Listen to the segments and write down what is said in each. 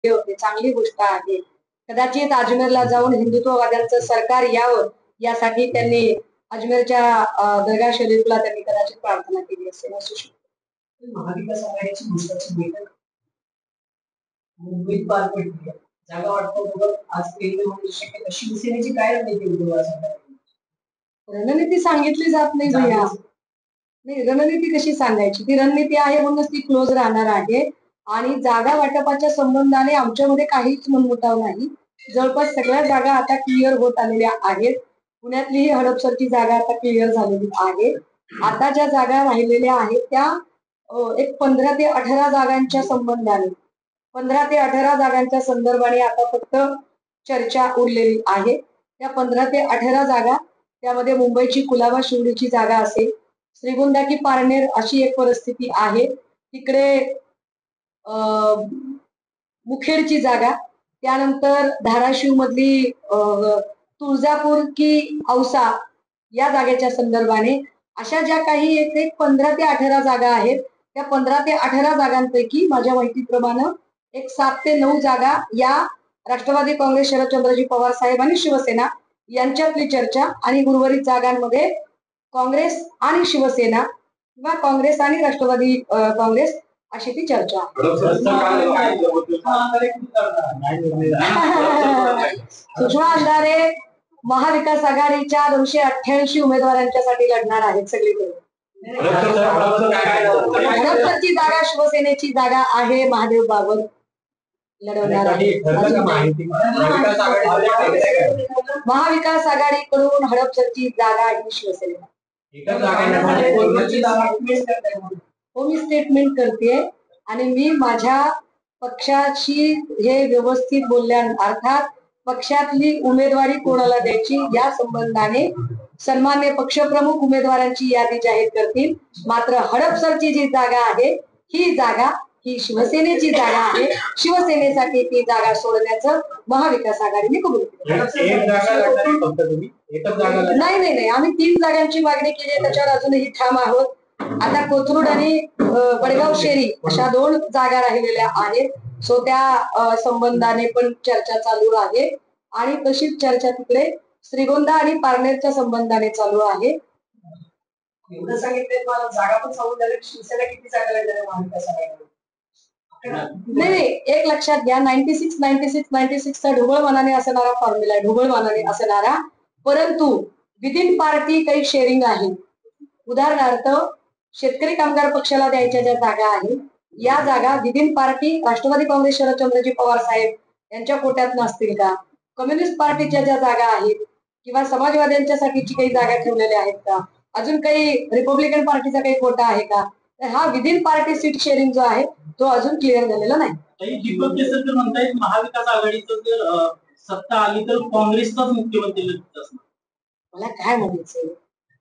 होते, चांगली गोष्ट आहे. कदाचित अजमेरला जाऊन हिंदुत्ववाद्यांचं सरकार यावं यासाठी त्यांनी अजमेरच्या दर्गा शरीफला त्यांनी कदाचित प्रार्थना केली असेल, असू शकते. महाविकास आघाडीची महत्वाची बैठक मुंबईत पार पडली. जागा वाटतं आज केंद्र होऊ शकेल. शिवसेनेची काय रणनीती सांगितली जात नाही भैया. नाही, रणनीती कशी सांगायची? ती रणनीती आहे म्हणूनच ती क्लोज राहणार आहे. आणि जागा वाटपाच्या संबंधाने आमच्यामध्ये काहीच मनमुटाव नाही. जवळपास सगळ्या जागा आता क्लिअर होत आलेल्या आहेत. पुण्यातली ही हडपसरची जागा आता क्लिअर झालेली आहे. आता ज्या जागा राहिलेल्या आहेत त्या एक 15 ते 18 जागांच्या संबंधाने 15 ते 18 जागांच्या संदर्भाने आता फक्त चर्चा उरलेली आहे. त्या 15 ते 18 जागा त्यामध्ये मुंबईची कुलाबा शिवडीची जागा असेल, श्रीगोंदा की पारनेर अशी एक परिस्थिती आहे. तिकडे मुखेडची जागा, त्यानंतर धाराशिव मधली तुळजापूर की औसा या जागेच्या संदर्भाने अशा ज्या काही एक 15 ते 18 जागा आहेत, त्या 15 ते 18 जागांपैकी माझ्या माहितीप्रमाणे एक 7 ते 9 जागा या राष्ट्रवादी काँग्रेस शरदचंद्रजी पवार साहेब आणि शिवसेना यांच्यातली चर्चा आणि उर्वरित जागांमध्ये काँग्रेस आणि शिवसेना किंवा काँग्रेस आणि राष्ट्रवादी काँग्रेस अशी ती चर्चा सुषमा अंधारे महाविकास आघाडीच्या 288 उमेदवारांच्यासाठी लढणार आहेत सगळीकडे. हडपसरची जागा शिवसेनेची जागा आहे, महादेव बाबर लढवणार आहे. महाविकास आघाडीकडून हडपसरची जागा ही शिवसेनेला. मी स्टेटमेंट करते आणि मी माझ्या पक्षाशी हे व्यवस्थित बोलल्या, अर्थात पक्षातली उमेदवारी कोणाला द्यायची या संबंधाने सन्मान्य पक्षप्रमुख उमेदवारांची यादी जाहीर करतील. मात्र हडपसरची जी जागा आहे ही जागा ही शिवसेनेची जागा आहे. शिवसेनेसाठी ती जागा सोडण्याचं महाविकास आघाडीने कबूल केलं. नाही, आम्ही 3 जागांची मागणी केली, त्याच्यावर अजूनही ठाम आहोत. आता कोथरूड आणि वडगाव शेरी अशा 2 जागा राहिलेल्या आहेत. सो त्या संबंधाने पण चर्चा चालू आहे आणि तशीच चर्चा तिकडे श्रीगोंदा आणि पारनेरच्या संबंधाने चालू आहे. एवढं सांगितलं मला जागा पण सांगून झालं. शिवसेना किती जागा लागल्या महाविकास आघाडीला? नाही, एक लक्षात घ्या, 96 चा ढोबळ मनाने असणारा फॉर्म्युला आहे, ढोबळ मनाने असणारा. परंतु विदिन पार्टी काही शेअरिंग आहे. उदाहरणार्थ शेतकरी कामगार पक्षाला द्यायच्या ज्या जागा आहेत या जागा विदिन पार्टी राष्ट्रवादी काँग्रेस शरदचंद्रजी पवार साहेब यांच्या कोट्यात नसतील का? कम्युनिस्ट पार्टीच्या ज्या जागा आहेत किंवा समाजवाद्यांच्यासाठीची काही जागा ठेवलेल्या आहेत का? अजून काही रिपब्लिकन पार्टीचा काही कोटा आहे का? तर हा विदिन पार्टी सीट शेअरिंग जो आहे तो अजून क्लिअर झालेला नाही. दीपक केसरकर म्हणतायत महाविकास आघाडीचं जर सत्ता आली तर काँग्रेसचाच मुख्यमंत्री मला काय म्हणायचंय,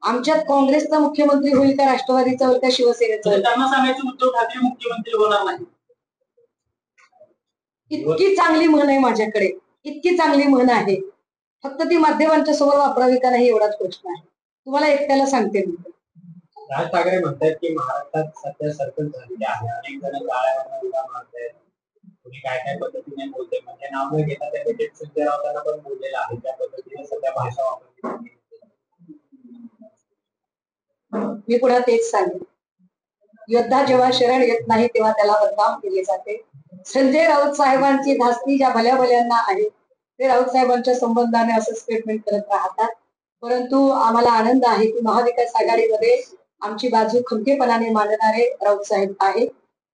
आमच्यात काँग्रेसचा मुख्यमंत्री होईल का राष्ट्रवादीचा होईल का शिवसेनेचा होईल? त्यांना सांगायचं उद्धव ठाकरे मुख्यमंत्री होणार नाही. इतकी चांगली म्हण आहे माझ्याकडे, इतकी चांगली म्हण आहे, फक्त ती माध्यमांच्या समोर वापरावी का नाही एवढाच प्रश्न आहे. तुम्हाला एकट्याला सांगते मी. राज ठाकरे म्हणतात की महाराष्ट्रात सध्या सर्कल झालेली आहे, अनेक जण गाळ्यावर उड्या मारतायत, कोणी काय काय पद्धतीने बोलते, म्हणजे नाव न घेता त्यांनी संजय राऊतांना पण बोललेलं आहे. त्या पद्धतीने सध्या भाषा वापरली. मी पुन्हा तेच सांगेन, योद्धा जेव्हा शरण येत नाही तेव्हा त्याला बदनाम केले जाते. संजय राऊत साहेबांची धास्ती ज्या भल्या भल्यांना आहे ते राऊत साहेबांच्या संबंधाने असं स्टेटमेंट करत राहतात. परंतु आम्हाला आनंद आहे की महाविकास आघाडीमध्ये आमची बाजू खंबीरपणाने मांडणारे राऊत साहेब आहेत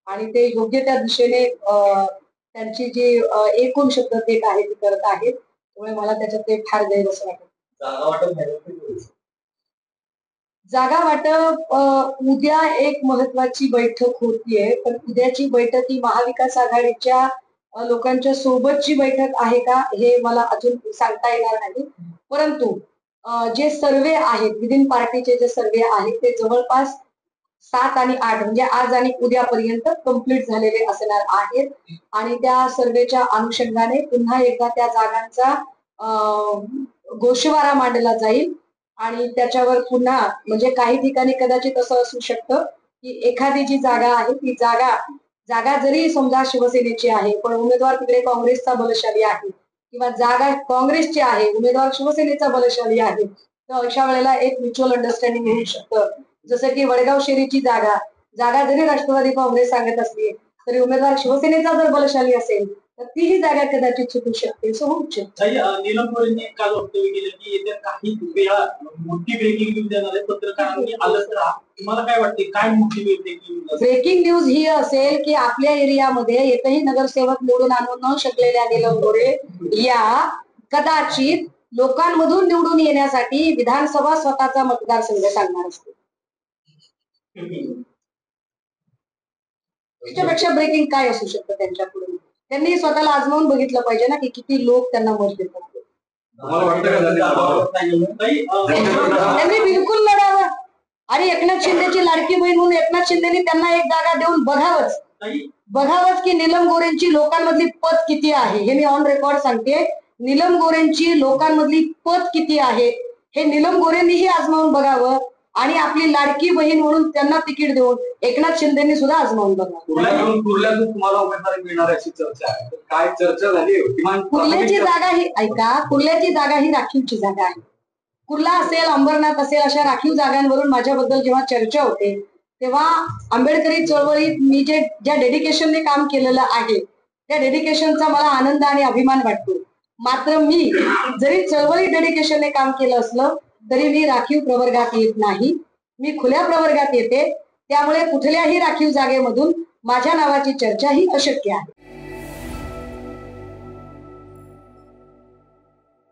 आणि ते योग्य त्या दिशेने त्यांची जी एकूण शब्दभेट आहे ती करत आहेत. त्यामुळे मला त्याच्यात ते फार गैरसोय वाटत. जागा वाटप उद्या एक महत्वाची बैठक होतीये, पण उद्याची बैठक ही महाविकास आघाडीच्या लोकांच्या सोबतची बैठक आहे का हे मला अजून सांगता येणार नाही. परंतु जे सर्वे आहेत विदिन पार्टीचे जे सर्वे आहेत ते जवळपास 7 आणि 8 म्हणजे आज आणि उद्यापर्यंत कंप्लीट झालेले असणार आहेत आणि त्या सर्वेच्या अनुषंगाने पुन्हा एकदा त्या जागांचा गोषवारा मांडला जाईल आणि त्याच्यावर पुन्हा म्हणजे काही ठिकाणी कदाचित असं असू शकतं की एखादी जी जागा आहे ती जागा जागा जरी समजा शिवसेनेची आहे पण उमेदवार तिकडे काँग्रेसचा बलशाली आहे किंवा जागा काँग्रेसची आहे उमेदवार शिवसेनेचा बलशाली आहे, तर अशा वेळेला एक म्युच्युअल अंडरस्टँडिंग होऊ शकतं. जसं की वडगाव शेरीची जागा जागा जरी राष्ट्रवादी काँग्रेस सांगत असली तरी उमेदवार शिवसेनेचा जर बलशाली असेल तर तीही जागा कदाचित सुटू शकते, असं होऊ शकतं. ताई, नीलम गोरेंनी काल वक्तव्य केलं की येत्या काही वेळा मोठी ब्रेकिंग न्यूज देणार आहे, पत्रकारांनी आलं तर तुम्हाला काय वाटते, काय मोठी ब्रेकिंग न्यूज? ब्रेकिंग न्यूज ही असेल की आपल्या एरियामध्ये एकही नगरसेवक निवडून आणू न शकलेल्या नीलम गोरे या कदाचित लोकांमधून निवडून येण्यासाठी विधानसभा स्वतःचा मतदारसंघ सांगणार असते. त्याच्यापेक्षा ब्रेकिंग काय असू शकतं त्यांच्याकडून? त्यांनी स्वतःला आजमावून बघितलं पाहिजे ना की किती लोक त्यांना मत देतात. त्यांनी बिलकुल लढावं आणि एकनाथ शिंदेची लाडकी बहीण म्हणून एकनाथ शिंदेनी त्यांना एक जागा देऊन बघावंच की नीलम गोरेंची लोकांमधली पत किती आहे. हे मी ऑन रेकॉर्ड सांगते, नीलम गोरेंची लोकांमधली पत किती आहे हे नीलम गोरेंनीही आजमावून बघावं आणि आपली लाडकी बहीण म्हणून त्यांना तिकीट देऊन एकनाथ शिंदेनी सुद्धा आजमावून बघावं. कुर्ल्यातून तुम्हाला उमेदवारी मिळणार अशी चर्चा आहे, काय चर्चा झाली? कुर्ल्याची जागा ही ऐका, कुर्ल्याची जागा ही राखीवची जागा आहे. कुर्ला असेल, अंबरनाथ असेल अशा राखीव जागांवरून माझ्याबद्दल जेव्हा चर्चा होते तेव्हा आंबेडकरी चळवळीत मी ज्या डेडिकेशनने काम केलेलं आहे त्या डेडिकेशनचा मला आनंद आणि अभिमान वाटतो. मात्र मी जरी चळवळी डेडिकेशनने काम केलं असलं तरी मी राखीव प्रवर्गात येत नाही, मी खुल्या प्रवर्गात येते. त्यामुळे कुठल्याही राखीव जागेमधून माझ्या नावाची चर्चा ही अशक्य आहे.